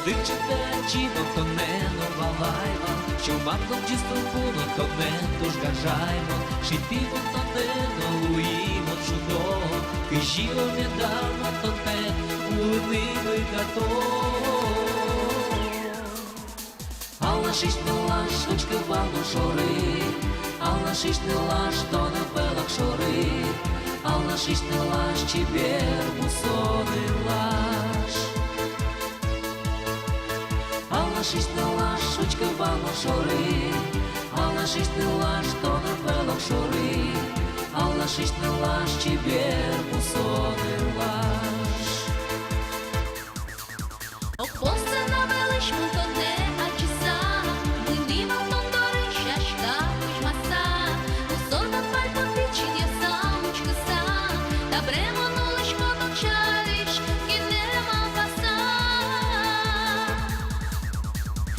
дивчите чіно, то не новалайва, що матком чисто було, то не тож гажаймо, шипімо, то не новуїмо чудого, кижіло недавно, то не улиниви като. Алла шиш не лаш, очки вало шори, Алла шиш не лаш, то на белах шори, Алла шиш не лаш, чібер мусони лаш. Алла шиш не лаш, очки вало шори, Алла шиш не лаш, то на белах шори, Алла шиш не лаш, чібер мусони лаш. Опосе на величну то не ачіса, винива в тонтори щашка пишмаса, усорна пальто пічення самочка са, та бремону лишко дочариш, і нема паса.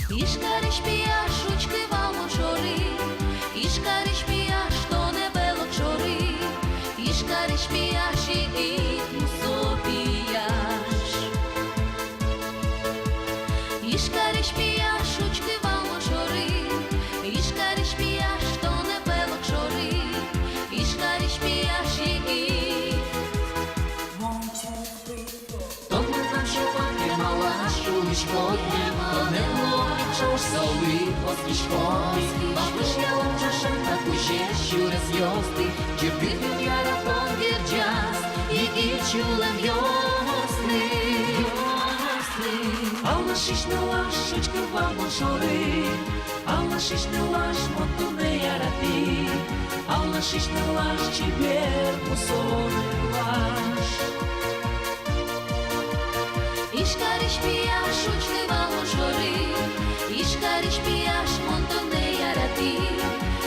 Ішкариш піяш, ручки валмо чори, ішкариш піяш, то не белок чори, ішкариш піяш, і мусо піяш. Ішкариш піяш, ручки валмо чори, ішкариш піяш, то не белок чори, ішкариш піяш, і То не наче пані мала, що вічкотні, то не ловить, що ж соли посмішкотні, бабушка ловче на куще, щуре зйости, чи бідним я рапон вірджас, і чулем йосни. Алла шиш не лаш, шучка валмо шори, Алла шиш не лаш, моту не ярати, Алла шиш не лаш, чібер мусони лаш. ішкариш піяш, ручки валмо чори, ішкариш піяш, монто не ярати,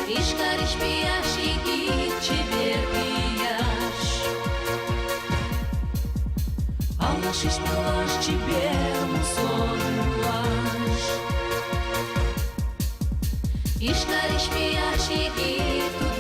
ішкариш піяш, і чебер піяш. Алла шиш не лаш, чібер мусони лаш. Ішкариш піяш, і тут